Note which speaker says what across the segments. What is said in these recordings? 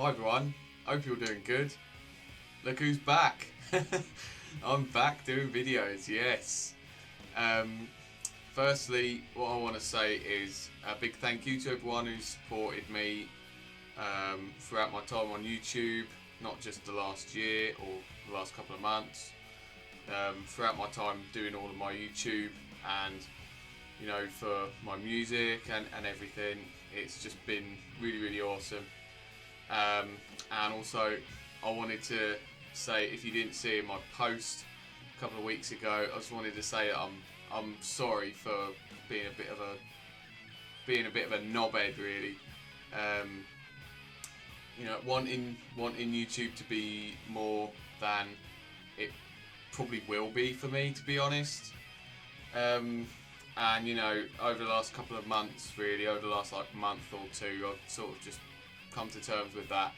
Speaker 1: Hi everyone, hope you're doing good. Look who's back. I'm back doing videos, yes. Firstly, what I want to say is a big thank you to everyone who's supported me throughout my time on YouTube, not just the last year or the last couple of months. Throughout my time doing all of my YouTube and, you know, for my music and everything, it's just been really awesome. And also, I wanted to say, if you didn't see my post a couple of weeks ago, I just wanted to say that I'm sorry for being a bit of a knobhead, really. You know, wanting YouTube to be more than it probably will be for me, to be honest. And you know, over the last couple of months, really, over the last like month or two, I've sort of just come to terms with that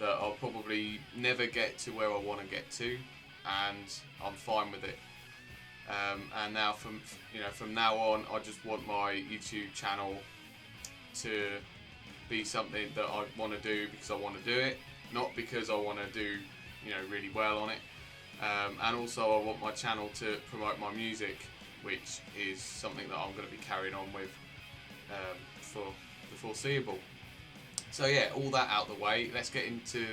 Speaker 1: I'll probably never get to where I want to get to, and I'm fine with it. And now from now on, I just want my YouTube channel to be something that I want to do because I want to do it, not because I want to do, you know, really well on it. And also I want my channel to promote my music, which is something that I'm going to be carrying on with for the foreseeable. So yeah, all that out the way, let's get into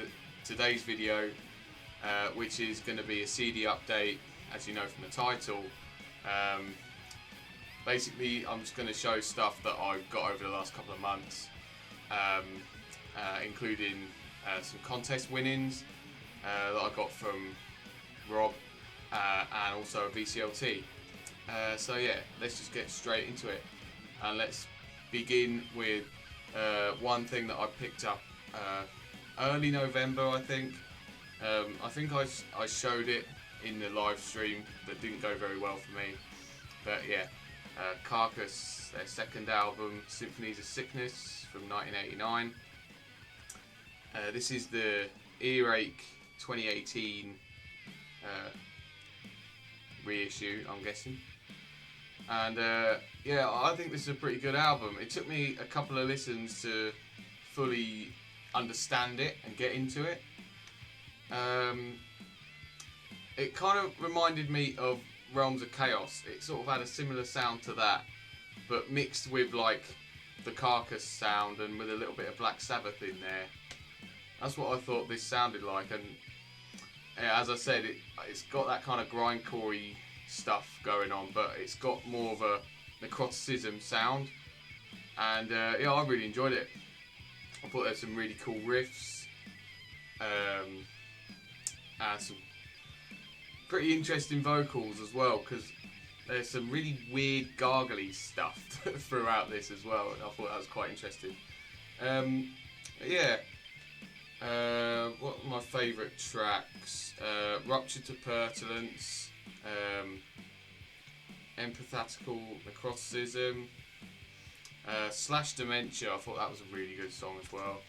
Speaker 1: today's video, which is going to be a CD update, as you know from the title. Basically, I'm just going to show stuff that I've got over the last couple of months, including some contest winnings that I got from Rob, and also a VCLT. So yeah, let's just get straight into it, and let's begin with one thing that I picked up early November, I think. I think I showed it in the live stream that didn't go very well for me, but yeah, Carcass, their second album, Symphonies of Sickness, from 1989. This is the Earache 2018 reissue, I'm guessing. And yeah, I think this is a pretty good album. It took me a couple of listens to fully understand it and get into it. It kind of reminded me of Realms of Chaos. It sort of had a similar sound to that, but mixed with like the Carcass sound and with a little bit of Black Sabbath in there. That's what I thought this sounded like, and yeah, as I said, it's got that kind of grindcore-y stuff going on, but it's got more of a necroticism sound, and yeah, I really enjoyed it. I thought there's some really cool riffs, and some pretty interesting vocals as well, because there's some really weird gargly stuff throughout this as well. I thought that was quite interesting. Yeah. What are my favourite tracks? Rupture to Pertilance, Empathetical Necroticism, Slash Dementia. I thought that was a really good song as well.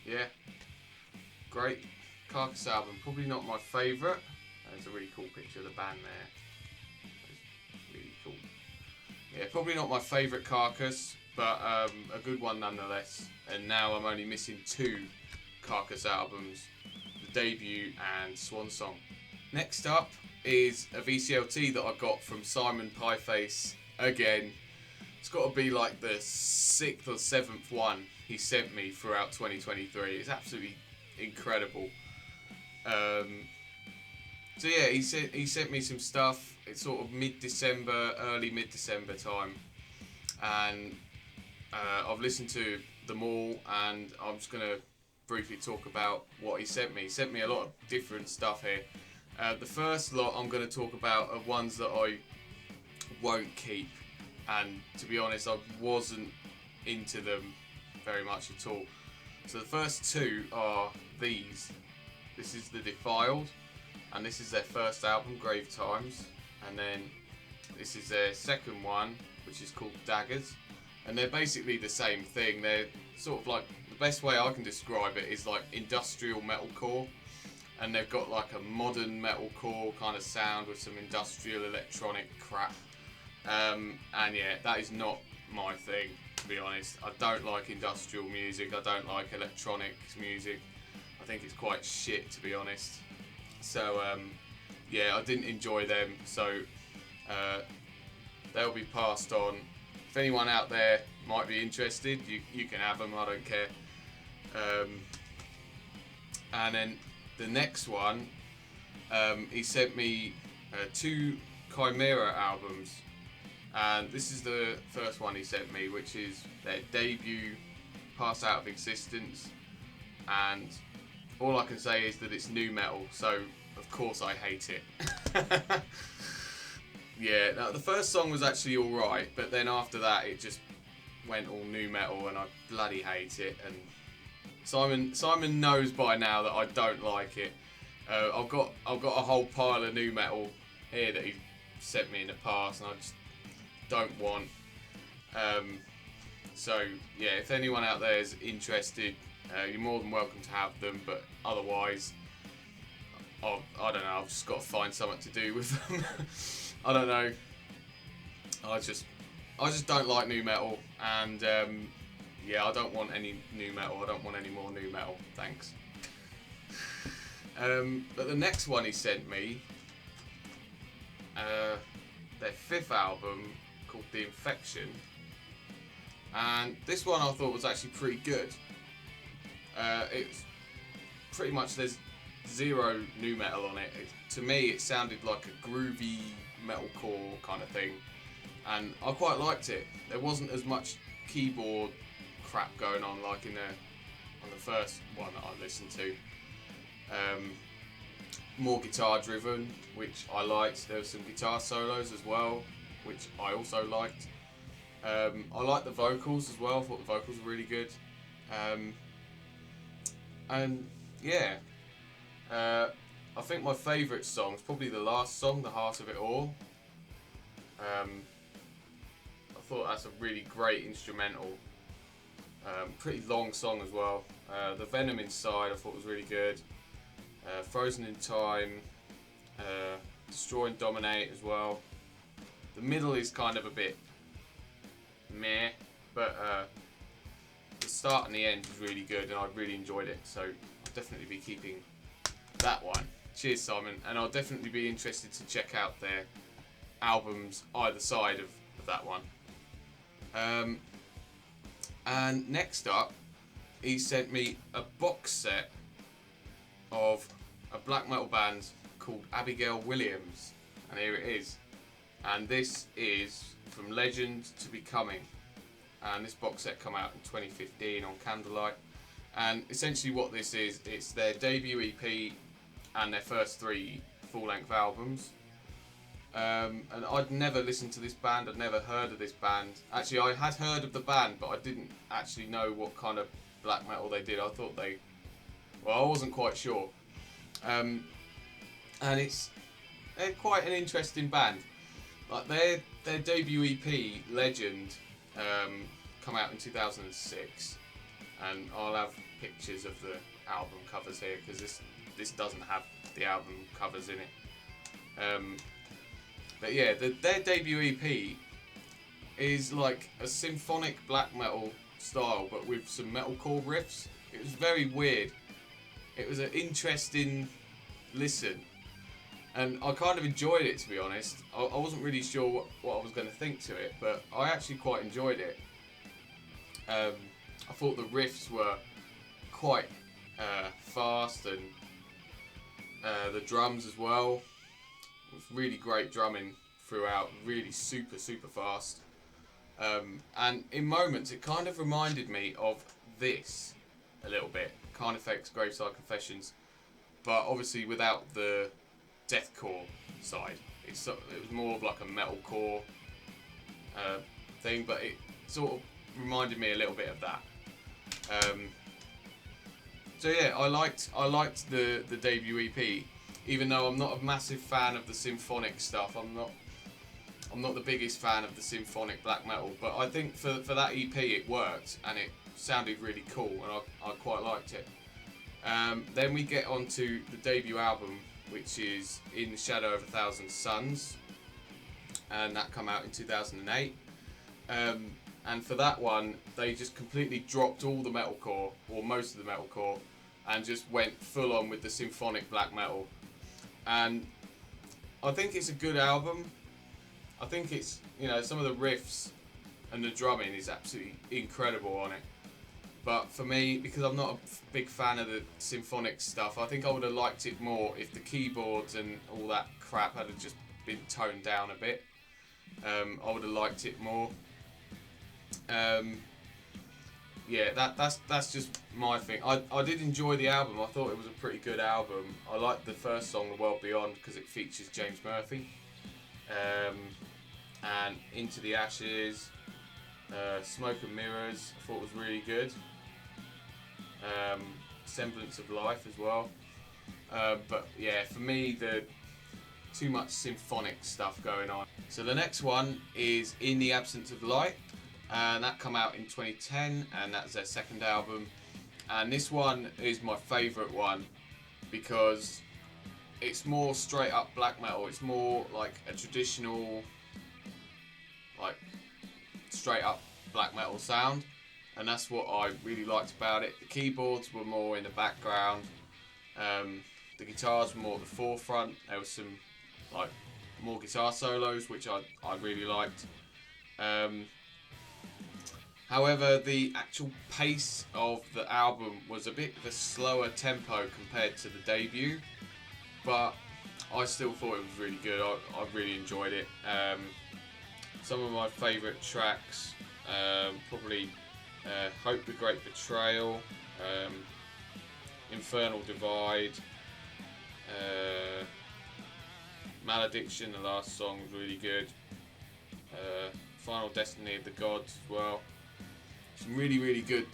Speaker 1: Yeah, great Carcass album. Probably not my favourite. There's a really cool picture of the band there. It's really cool. Yeah, probably not my favourite Carcass, but a good one nonetheless. And now I'm only missing two Carcass albums, the debut and Swan Song. Next up is a VCLT that I got from Simon Pieface again. It's got to be like the 6th or 7th one he sent me throughout 2023. It's absolutely incredible. So yeah, he sent me some stuff. It's sort of early mid-December time, and I've listened to them all, and I'm just going to briefly talk about what he sent me. He sent me a lot of different stuff here. The first lot I'm going to talk about are ones that I won't keep, and to be honest, I wasn't into them very much at all. So the first two are these. This is the Defiled, and this is their first album, Grave Times, and then this is their second one, which is called Daggers. And they're basically the same thing. They're sort of like, the best way I can describe it is like industrial metalcore, and they've got like a modern metalcore kind of sound with some industrial electronic crap. And yeah, that is not my thing. to be honest. I don't like industrial music. I don't like electronic music. I think it's quite shit, to be honest. So yeah, I didn't enjoy them. So they'll be passed on. If anyone out there might be interested, you can have them. I don't care. And then the next one, he sent me 2 Chimaira albums, and this is the first one he sent me, which is their debut, Pass Out of Existence, and all I can say is that it's nu metal, so of course I hate it. Yeah, now, the first song was actually alright, but then after that it just went all nu metal, and I bloody hate it. And Simon knows by now that I don't like it. I've got a whole pile of nu metal here that he sent me in the past, and I just don't want. So yeah, if anyone out there is interested, you're more than welcome to have them. But otherwise, I don't know. I've just got to find something to do with them. I don't know. I just don't like nu metal, and yeah, I don't want any nu metal. I don't want any more nu metal. Thanks. But the next one he sent me, their 5th album called The Infection, and this one I thought was actually pretty good. It's pretty much, there's zero nu metal on it. To me, it sounded like a groovy metalcore kind of thing, and I quite liked it. There wasn't as much keyboard crap going on like on the first one that I listened to. More guitar driven, which I liked. There were some guitar solos as well, which I also liked. I liked the vocals as well. I thought the vocals were really good. And yeah, I think my favourite song is probably the last song, The Heart of It All. I thought that's a really great instrumental. Pretty long song as well. The Venom Inside I thought was really good. Frozen in Time, Destroy and Dominate as well. The middle is kind of a bit meh, but the start and the end was really good, and I really enjoyed it, so I'll definitely be keeping that one. Cheers, Simon, and I'll definitely be interested to check out their albums either side of that one. And next up, he sent me a box set of a black metal band called Abigail Williams, and here it is. And this is From Legend to Becoming, and this box set came out in 2015 on Candlelight. And essentially what this is, it's their debut EP and their first 3 full-length albums. And I'd never listened to this band, I'd never heard of this band. Actually, I had heard of the band, but I didn't actually know what kind of black metal they did. I thought I wasn't quite sure. And they're quite an interesting band. Like their debut EP, Legend, come out in 2006, and I'll have pictures of the album covers here, because this doesn't have the album covers in it. But yeah, their debut EP is like a symphonic black metal style, but with some metalcore riffs. It was very weird. It was an interesting listen, and I kind of enjoyed it, to be honest. I wasn't really sure what I was going to think to it, but I actually quite enjoyed it. I thought the riffs were quite fast, and the drums as well. It was really great drumming throughout, really super fast. And in moments it kind of reminded me of this a little bit, Carnifex Graveside Confessions, but obviously without the deathcore side. It was more of like a metalcore thing, but it sort of reminded me a little bit of that. So yeah, I liked the debut EP, even though I'm not a massive fan of the symphonic stuff. I'm not the biggest fan of the symphonic black metal, but I think for that EP it worked, and it sounded really cool, and I quite liked it. Then we get on to the debut album, which is In the Shadow of a Thousand Suns, and that came out in 2008. and for that one, they just completely dropped all the metalcore, or most of the metalcore, and just went full on with the symphonic black metal. And I think it's a good album. I think it's, you know, some of the riffs and the drumming is absolutely incredible on it. But for me, because I'm not a big fan of the symphonic stuff, I think I would have liked it more if the keyboards and all that crap had just been toned down a bit. I would have liked it more. Yeah, that's just my thing. I did enjoy the album. I thought it was a pretty good album. I liked the first song, The World Beyond, because it features James Murphy. And Into the Ashes, Smoke and Mirrors, I thought was really good. Semblance of Life as well. But yeah, for me, the too much symphonic stuff going on. So the next one is In the Absence of Light, and that come out in 2010, and that's their second album. And this one is my favourite one because it's more straight up black metal. It's more like a traditional, like straight up black metal sound, and that's what I really liked about it. The keyboards were more in the background, the guitars were more at the forefront. There was some like more guitar solos which I really liked. However, the actual pace of the album was a bit of a slower tempo compared to the debut, but I still thought it was really good. I really enjoyed it. Some of my favourite tracks, probably Hope the Great Betrayal, Infernal Divide, Malediction, the last song, was really good. Final Destiny of the Gods as well. Some really good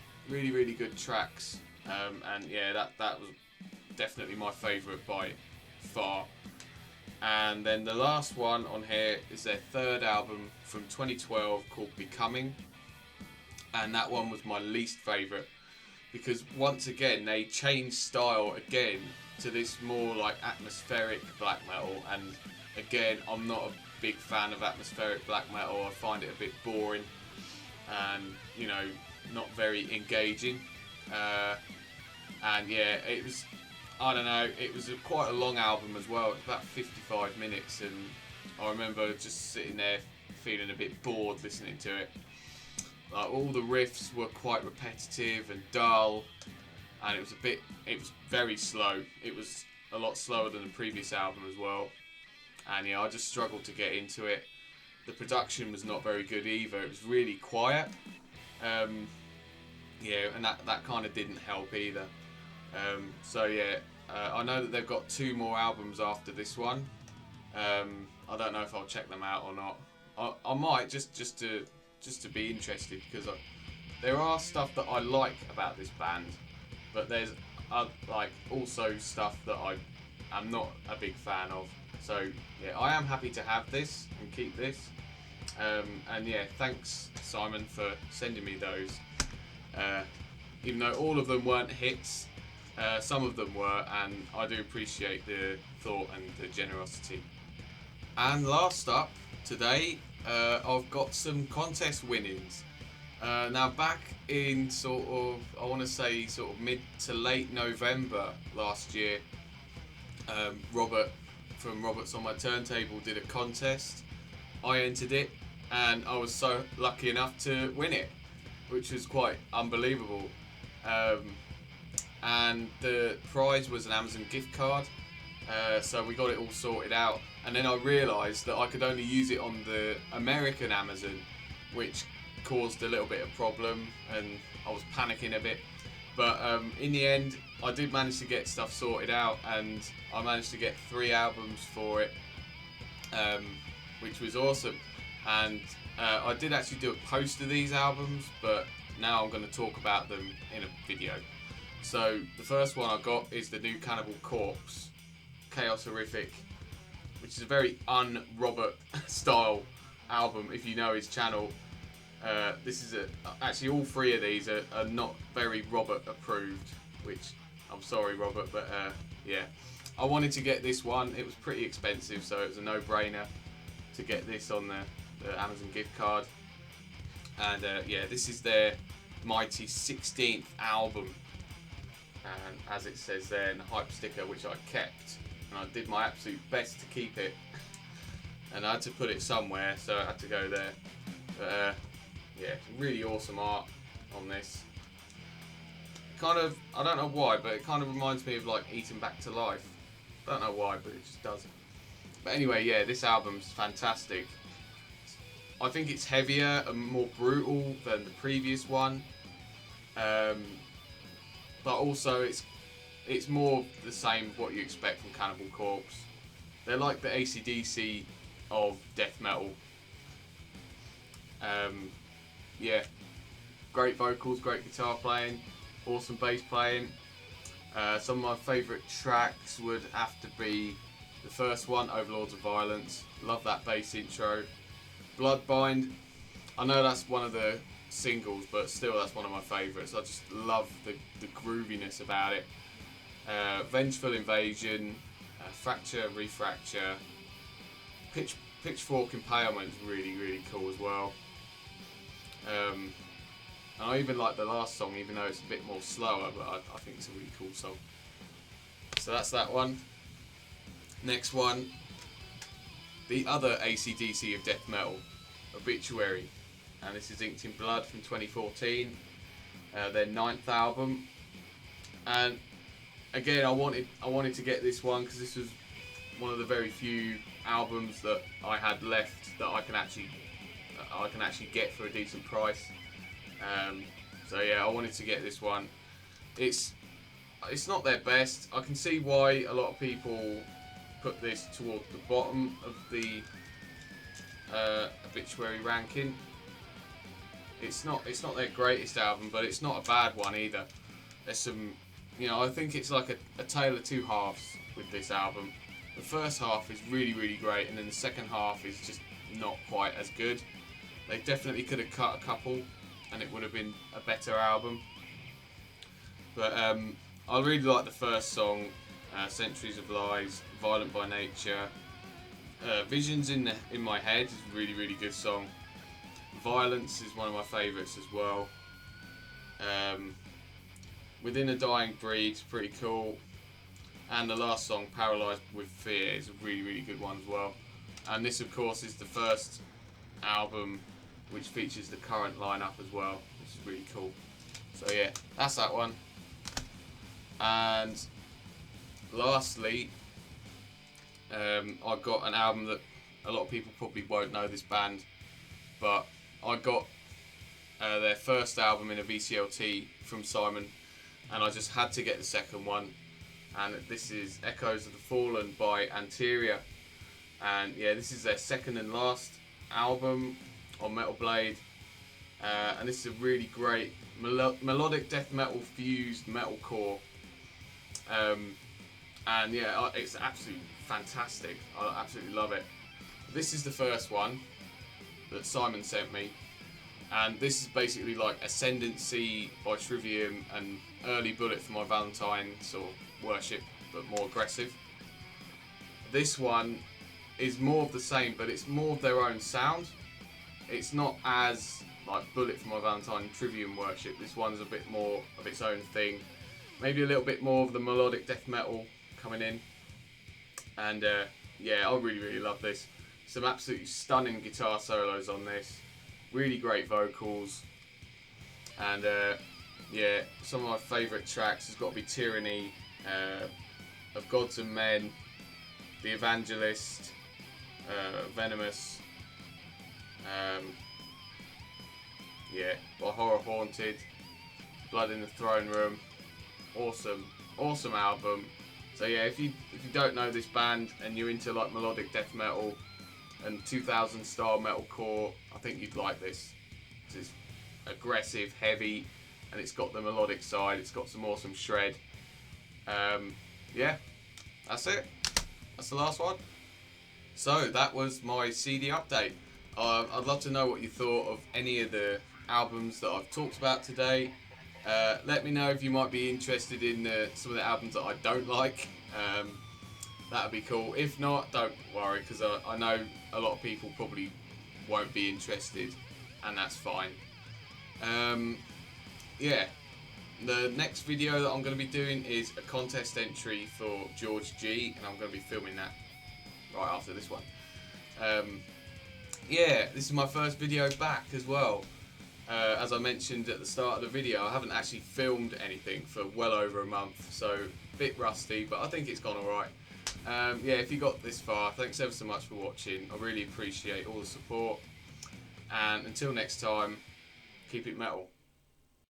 Speaker 1: tracks, and yeah, that was definitely my favourite by far. And then the last one on here is their third album from 2012 called Becoming, and that one was my least favourite because once again they changed style again to this more like atmospheric black metal, and again I'm not a big fan of atmospheric black metal. I find it a bit boring and, you know, not very engaging, and yeah, it was, I don't know, it was quite a long album as well. It's about 55 minutes, and I remember just sitting there feeling a bit bored listening to it. Like, all the riffs were quite repetitive and dull, and it was very slow. It was a lot slower than the previous album as well, and yeah, I just struggled to get into it. The production was not very good either. It was really quiet, yeah, and that kind of didn't help either. So yeah, I know that they've got 2 more albums after this one. I don't know if I'll check them out or not. I might just to be interested, because there are stuff that I like about this band, but there's like also stuff that I am not a big fan of. So yeah, I am happy to have this and keep this. And yeah, thanks Simon for sending me those. Even though all of them weren't hits, some of them were, and I do appreciate the thought and the generosity. And last up today, I've got some contest winnings. Now, back in sort of, I want to say sort of mid to late November last year, Robert from Robert's on My Turntable did a contest. I entered it, and I was so lucky enough to win it, which was quite unbelievable. And the prize was an Amazon gift card, so we got it all sorted out. And then I realised that I could only use it on the American Amazon, which caused a little bit of problem, and I was panicking a bit. But in the end, I did manage to get stuff sorted out, and I managed to get 3 albums for it, which was awesome. And I did actually do a post of these albums, but now I'm going to talk about them in a video. So the first one I got is the new Cannibal Corpse, Chaos Horrific, which is a very un-Robert style album if you know his channel. This is actually all 3 of these are not very Robert approved, which I'm sorry Robert, but yeah, I wanted to get this one. It was pretty expensive, so it was a no-brainer to get this on the Amazon gift card. And yeah, this is their mighty 16th album, and as it says there in the hype sticker, which I kept, and I did my absolute best to keep it, and I had to put it somewhere, so I had to go there. But yeah, really awesome art on this. Kind of, I don't know why, but it kind of reminds me of like Eaten Back to Life. Don't know why, but it just does. But anyway, yeah, this album's fantastic. I think it's heavier and more brutal than the previous one, but also it's more the same what you expect from Cannibal Corpse. They're like the AC/DC of death metal. Yeah, great vocals, great guitar playing, awesome bass playing. Some of my favourite tracks would have to be the first one, Overlords of Violence. Love that bass intro. Bloodbind, I know that's one of the singles, but still that's one of my favourites. I just love the grooviness about it. Vengeful Invasion, Fracture, Refracture, Pitchfork Impalement is really, really cool as well. And I even like the last song, even though it's a bit more slower, but I think it's a really cool song. So that's that one. Next one, the other AC/DC of death metal, Obituary, and this is Inked in Blood from 2014, their 9th album. And again, I wanted to get this one because this was one of the very few albums that I had left that I can actually get for a decent price. So yeah, I wanted to get this one. It's not their best. I can see why a lot of people put this toward the bottom of the Obituary ranking. It's not their greatest album, but it's not a bad one either. There's some, I think it's like a tale of two halves with this album. The first half is really, really great, and then the second half is just not quite as good. They definitely could have cut a couple, and it would have been a better album. But I really like the first song, Centuries of Lies, Violent by Nature. Visions in My Head is a really, really good song. Violence is one of my favourites as well. Within a Dying Breed is pretty cool. And the last song, Paralysed with Fear, is a really, really good one as well. And this, of course, is the first album which features the current lineup as well, which is really cool. So yeah, that's that one. And lastly, I got an album that a lot of people probably won't know this band, but I got their first album in a VCLT from Simon, and I just had to get the second one. And this is Echoes of the Fallen by Anterior. And yeah, this is their second and last album on Metal Blade. And this is a really great melodic death metal fused metalcore. And yeah, it's absolutely fantastic. I absolutely love it. This is the first one that Simon sent me. And this is basically like Ascendancy by Trivium and Early Bullet for My Valentine sort of worship, but more aggressive. This one is more of the same, but it's more of their own sound. It's not as like Bullet for My Valentine and Trivium worship. This one's a bit more of its own thing. Maybe a little bit more of the melodic death metal coming in. And yeah, I really, really love this. Some absolutely stunning guitar solos on this. Really great vocals. And yeah, some of my favourite tracks has got to be Tyranny, Of Gods and Men, The Evangelist, Venomous, yeah, by Horror Haunted, Blood in the Throne Room. Awesome album. So yeah, if you don't know this band and you're into like melodic death metal and 2000 style metalcore, I think you'd like this. It's aggressive, heavy, and it's got the melodic side. It's got some awesome shred. Yeah, that's it. That's the last one. So that was my CD update. I'd love to know what you thought of any of the albums that I've talked about today. Let me know if you might be interested in some of the albums that I don't like. That would be cool. If not, don't worry, because I know a lot of people probably won't be interested, and that's fine. Yeah, the next video that I'm going to be doing is a contest entry for George G, and I'm going to be filming that right after this one. Yeah, this is my first video back as well. As I mentioned at the start of the video, I haven't actually filmed anything for well over a month, so a bit rusty, but I think it's gone alright. Yeah, if you got this far, thanks ever so much for watching. I really appreciate all the support, and until next time, keep it metal.